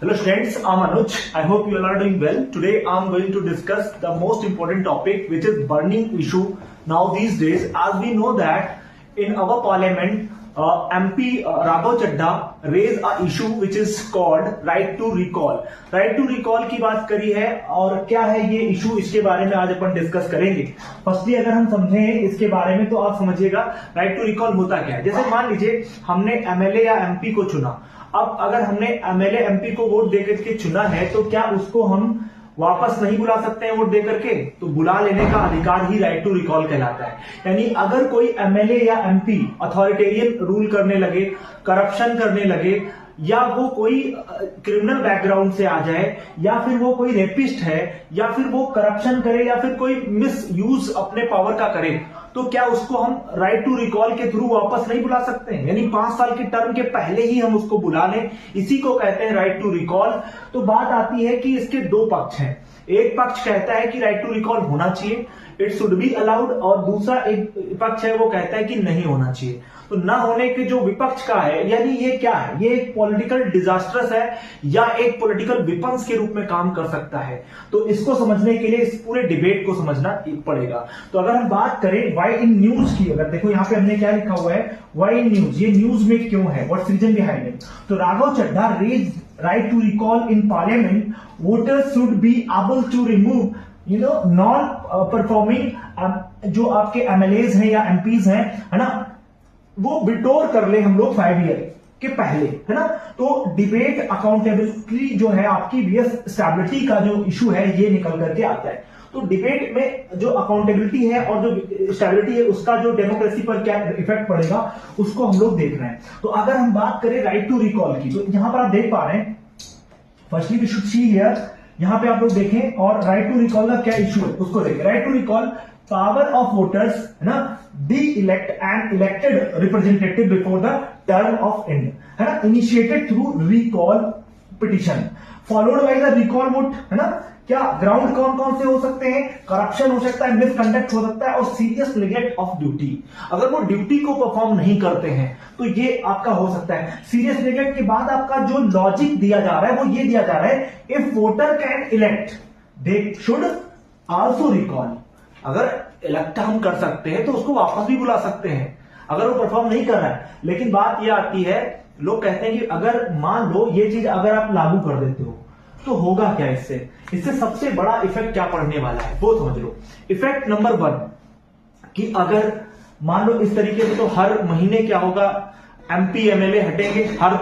Hello students, I'm Anuj. I hope you all are doing well. Today I'm going to discuss the most important topic, which is burning issue now these days. As we know that in our parliament, MP Raghav Chadha raised a issue which is called right to recall. Right to recall की बात करी है और क्या है ये issue, इसके बारे में आज अपन डिस्कस करेंगे. फर्स्टली अगर हम समझें इसके बारे में तो आप समझिएगा राइट टू रिकॉल होता क्या है. जैसे मान लीजिए हमने एमएलए या एमपी को चुना. अब अगर हमने एमएलए एमपी को वोट देकर के चुना है तो क्या उसको हम वापस नहीं बुला सकते हैं वोट देकर के? तो बुला लेने का अधिकार ही राइट टू रिकॉल कहलाता है. यानी अगर कोई एमएलए या एमपी अथॉरिटेरियन रूल करने लगे, करप्शन करने लगे, या वो कोई क्रिमिनल बैकग्राउंड से आ जाए, या फिर वो कोई रेपिस्ट है, या फिर वो करप्शन करे, या फिर कोई मिस यूज अपने पावर का करे, तो क्या उसको हम राइट टू रिकॉल के थ्रू वापस नहीं बुला सकते हैं? यानी 5 साल की टर्म के पहले ही हम उसको बुला लें, इसी को कहते हैं राइट टू रिकॉल. तो बात आती है कि इसके दो पक्ष हैं. एक पक्ष कहता है कि राइट टू रिकॉल होना चाहिए, इट शुड बी अलाउड, और दूसरा एक पक्ष है वो कहता है कि नहीं होना चाहिए. तो ना होने के जो विपक्ष का है, यानी ये क्या है, ये एक पॉलिटिकल डिजास्टर्स है या एक पॉलिटिकल विपन्स के रूप में काम कर सकता है. तो इसको समझने के लिए इस पूरे डिबेट को समझना पड़ेगा. तो अगर हम बात करें वाई इन न्यूज की, अगर देखो यहाँ पे हमने क्या लिखा हुआ है, वाई इन न्यूज, ये न्यूज में क्यों है, व्हाट्स रीजन बिहाइंड इट. तो Raghav Chadha raise right to recall in parliament, voters should be able to remove non performing जो आपके एमएलएज हैं या एमपीज हैं, है ना, वो विड्रॉ कर ले हम लोग 5 ईयर के पहले, है ना. तो डिबेट अकाउंटेबिलिटी जो है आपकी स्टेबिलिटी का जो इशू है ये निकल करके आता है. तो डिबेट में जो अकाउंटेबिलिटी है और जो स्टेबिलिटी है उसका जो डेमोक्रेसी पर क्या इफेक्ट पड़ेगा उसको हम लोग देख रहे हैं. तो अगर हम बात करें राइट टू रिकॉल की, तो यहां पर आप देख पा रहे हैं, firstly we should see here, यहां पे आप लोग देखें और राइट टू रिकॉल का क्या इशू है उसको देखें. Right to recall, power of voters, है ना, de-elect and elected representative before the term of end, है ना, initiated through recall petition followed by the recall vote, है ना. क्या ग्राउंड कौन कौन से हो सकते हैं? करप्शन हो सकता है, मिसकंडक्ट हो सकता है, और सीरियस नेग्लेक्ट ऑफ ड्यूटी. अगर वो ड्यूटी को परफॉर्म नहीं करते हैं तो ये आपका हो सकता है. सीरियस नेग्लेक्ट के बाद आपका जो लॉजिक दिया जा रहा है वो ये दिया जा रहा है, if voter can elect they should also recall. अगर इलेक्ट हम कर सकते हैं तो उसको वापस भी बुला सकते हैं अगर वो परफॉर्म नहीं कर रहा है. लेकिन बात ये आती है, लोग कहते हैं कि अगर मान लो ये चीज अगर आप लागू कर देते हो तो होगा क्या इससे. इससे सबसे बड़ा इफेक्ट क्या पड़ने वाला है वो समझ लो. इफेक्ट नंबर 1 कि अगर मान लो इस तरीके से, तो हर महीने क्या होगा, एमपी एमएलए हटेंगे, हर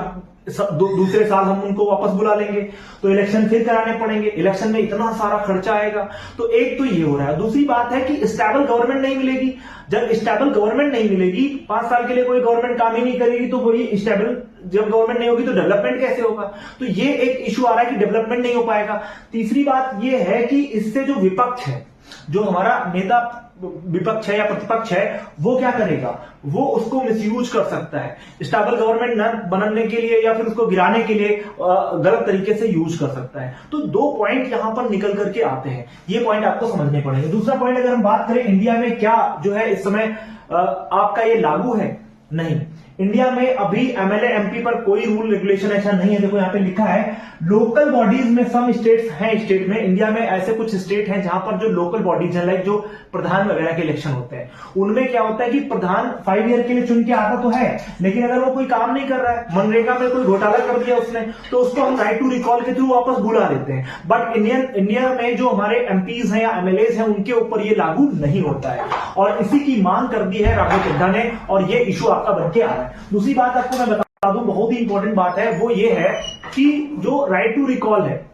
दूसरे साल हम उनको वापस बुला लेंगे, तो इलेक्शन फिर कराने पड़ेंगे. इलेक्शन में इतना सारा खर्चा आएगा. तो एक तो ये हो रहा है. दूसरी बात है कि स्टेबल गवर्नमेंट नहीं मिलेगी. जब स्टेबल गवर्नमेंट नहीं मिलेगी, 5 साल के लिए कोई गवर्नमेंट काम ही नहीं करेगी, तो वही स्टेबल जब गवर्नमेंट नहीं होगी तो डेवलपमेंट कैसे होगा. तो ये एक इशू आ रहा है कि डेवलपमेंट नहीं हो पाएगा. तीसरी बात ये है कि इससे जो विपक्ष है, जो हमारा नेता विपक्ष है या प्रतिपक्ष है, वो क्या करेगा, वो उसको मिसयूज कर सकता है. स्टेबल गवर्नमेंट न बनने के लिए या फिर उसको गिराने के लिए गलत तरीके से यूज कर सकता है. तो 2 पॉइंट यहां पर निकल करके आते हैं. ये पॉइंट आपको समझने पड़ेंगे. दूसरा पॉइंट, अगर हम बात करें इंडिया में क्या जो है इस समय आपका ये लागू है, नहीं. इंडिया में अभी एमएलए एमपी पर कोई रूल रेगुलेशन ऐसा नहीं है. देखो यहाँ पे लिखा है लोकल बॉडीज में सम स्टेट्स हैं. स्टेट में, इंडिया में ऐसे कुछ स्टेट हैं जहां पर जो लोकल बॉडीज हैं, लाइक जो प्रधान वगैरह के इलेक्शन होते हैं, उनमें क्या होता है कि प्रधान 5 ईयर के लिए चुन के आता तो है, लेकिन अगर वो कोई काम नहीं कर रहा है, मनरेगा में कोई घोटाला कर दिया उसने, तो उसको हम राइट टू रिकॉल के थ्रू वापस बुला लेते हैं. बट इंडिया में जो हमारे एमपीज हैं या एमएलएज हैं, उनके ऊपर ये लागू नहीं होता है. और इसी की मांग कर दी है राघव चड्ढा ने, और ये इशू आपका बन के आ रहा है. दूसरी बात आपको मैं बता दूं, बहुत ही इंपॉर्टेंट बात है, वो ये है कि जो राइट टू रिकॉल है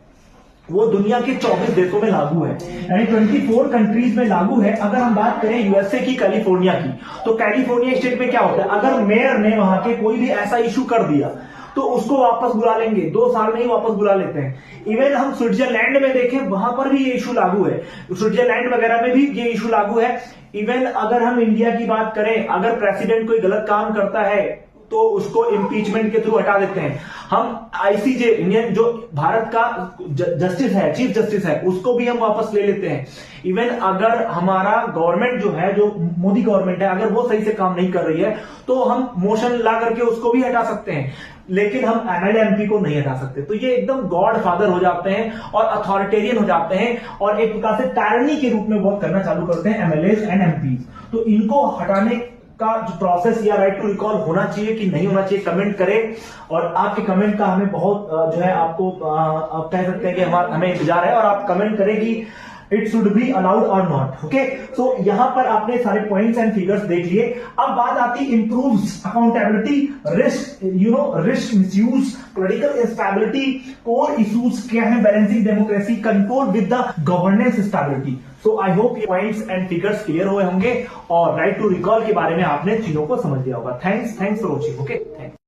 वो दुनिया के 24 देशों में लागू है, यानी 24 कंट्रीज में लागू है. अगर हम बात करें यूएसए की, कैलिफोर्निया की, तो कैलिफोर्निया स्टेट में क्या होता है, अगर मेयर ने वहां के कोई भी ऐसा इशू कर दिया तो उसको वापस बुला लेंगे, 2 साल में ही वापस बुला लेते हैं. इवन हम स्विट्जरलैंड में देखें, वहां पर भी ये इशू लागू है. स्विट्जरलैंड वगैरह में भी ये इशू लागू है. इवन अगर हम इंडिया की बात करें, अगर प्रेसिडेंट कोई गलत काम करता है तो उसको इम्पीचमेंट के थ्रू हटा देते हैं. हम आईसीजे, इंडियन जो भारत का जस्टिस है, चीफ जस्टिस है, उसको भी हम वापस ले लेते हैं. इवन अगर हमारा गवर्नमेंट जो है, जो मोदी गवर्नमेंट है, अगर वो सही से काम नहीं कर रही है तो हम मोशन ला करके उसको भी हटा सकते हैं. लेकिन हम एमएलए एमपी को नहीं हटा सकते। तो ये एकदम गॉड फादर हो जाते हैं और अथॉरिटेरियन हो जाते हैं और एक प्रकार से टायरनी के रूप में वर्क करना चालू करते हैं एमएलए एंड एमपी। तो इनको हटाने का जो प्रोसेस या राइट टू रिकॉल होना चाहिए कि नहीं होना चाहिए, कमेंट करें। और आपके कमेंट का हमें बहुत जो है आपको आप कह सकते हैं कि हमें इंतजार है और आप कमेंट करेगी इट शुड बी अलाउड और नॉट। ओके, सो यहां पर आपने सारे पॉइंट्स एंड फिगर्स देख लिए। अब बात आती improves accountability, risk risk misuse, political instability, core issues क्या है, balancing democracy, control with the governance stability. So I hope ये पॉइंट्स एंड फिगर्स क्लियर हुए होंगे और राइट टू रिकॉल के बारे में आपने चीजों को समझ लिया होगा। Thanks for watching. Okay, thanks.